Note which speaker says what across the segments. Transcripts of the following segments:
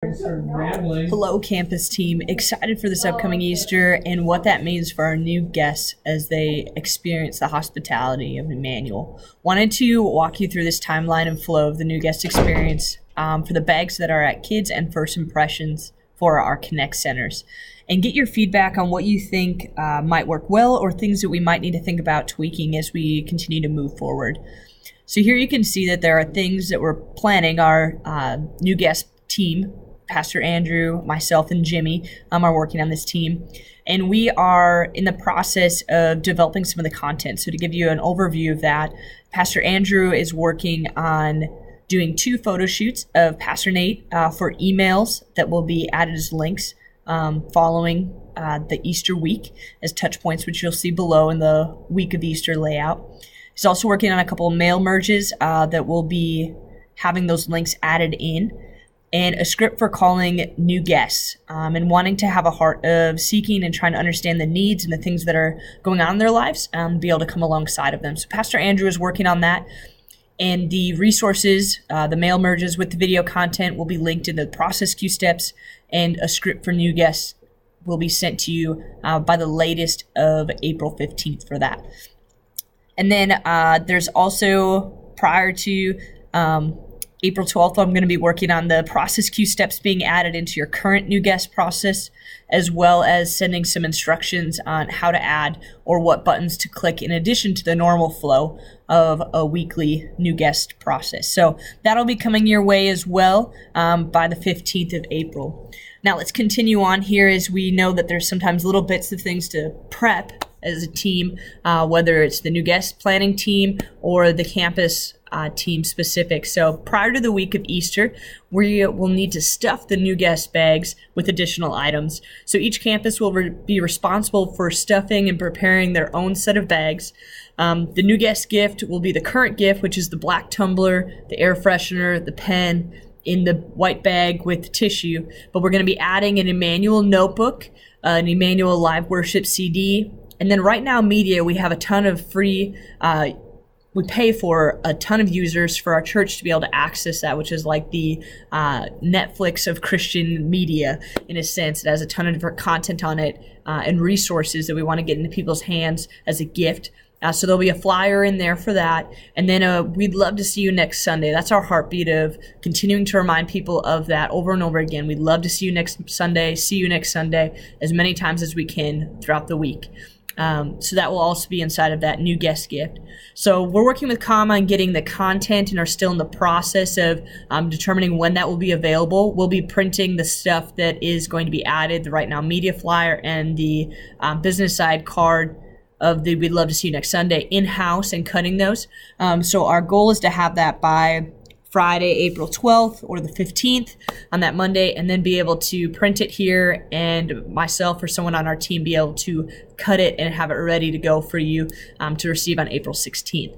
Speaker 1: Hello, campus team. Excited for this upcoming Easter and what that means for our new guests as they experience the hospitality of Emmanuel. Wanted to walk you through this timeline and flow of the new guest experience for the bags that are at Kids and First Impressions for our Connect centers, and get your feedback on what you think might work well or things that we might need to think about tweaking as we continue to move forward. So here you can see that there are things that we're planning. Our new guest team, Pastor Andrew, myself, and Jimmy are working on this team. And we are in the process of developing some of the content. So to give you an overview of that, Pastor Andrew is working on doing 2 photo shoots of Pastor Nate for emails that will be added as links following the Easter week as touch points, which you'll see below in the week of Easter layout. He's also working on a couple of mail merges that will be having those links added in, and a script for calling new guests and wanting to have a heart of seeking and trying to understand the needs and the things that are going on in their lives and be able to come alongside of them. So Pastor Andrew is working on that, and the resources, the mail merges with the video content will be linked in the process queue steps, and a script for new guests will be sent to you by the latest of April 15th for that. And then there's also, prior to April 12th, I'm going to be working on the process queue steps being added into your current new guest process, as well as sending some instructions on how to add or what buttons to click in addition to the normal flow of a weekly new guest process. So that'll be coming your way as well by the 15th of April. Now let's continue on here, as we know that there's sometimes little bits of things to prep as a team, whether it's the new guest planning team or the campus team specific. So prior to the week of Easter, we will need to stuff the new guest bags with additional items. So each campus will be responsible for stuffing and preparing their own set of bags. The new guest gift will be the current gift, which is the black tumbler, the air freshener, the pen in the white bag with tissue. But we're going to be adding an Emmanuel notebook, an Emmanuel live worship CD, and then Right Now Media. We have a ton of free we pay for a ton of users for our church to be able to access that, which is like the Netflix of Christian media in a sense. It has a ton of different content on it and resources that we want to get into people's hands as a gift. So there'll be a flyer in there for that. And then we'd love to see you next Sunday. That's our heartbeat of continuing to remind people of that over and over again. We'd love to see you next Sunday, as many times as we can throughout the week. So that will also be inside of that new guest gift. So we're working with Comma on getting the content and are still in the process of determining when that will be available. We'll be printing the stuff that is going to be added, the Right Now Media flyer and the business side card of the We'd Love to See You Next Sunday in-house and cutting those. So our goal is to have that by Friday, April 12th or the 15th on that Monday, and then be able to print it here and myself or someone on our team be able to cut it and have it ready to go for you to receive on April 16th.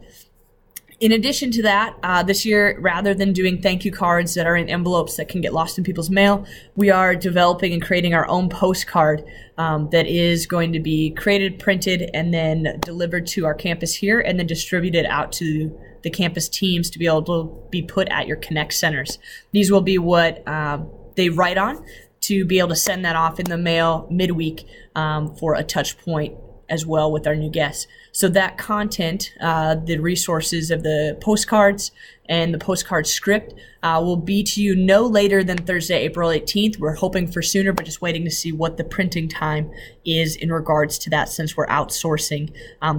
Speaker 1: In addition to that, this year, rather than doing thank you cards that are in envelopes that can get lost in people's mail, we are developing and creating our own postcard that is going to be created, printed, and then delivered to our campus here, and then distributed out to the campus teams to be able to be put at your Connect centers. These will be what they write on to be able to send that off in the mail midweek for a touch point as well with our new guests. So that content, the resources of the postcards and the postcard script will be to you no later than Thursday, April 18th. We're hoping for sooner, but just waiting to see what the printing time is in regards to that, since we're outsourcing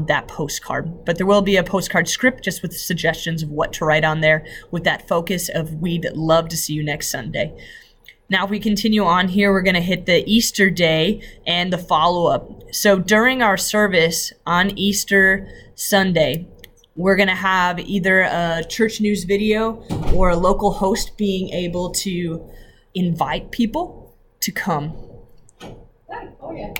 Speaker 1: that postcard. But there will be a postcard script just with suggestions of what to write on there, with that focus of We'd Love to See You Next Sunday. Now, if we continue on here, we're going to hit the Easter day and the follow-up. So during our service on Easter Sunday, we're going to have either a church news video or a local host being able to invite people to come. Oh, yeah.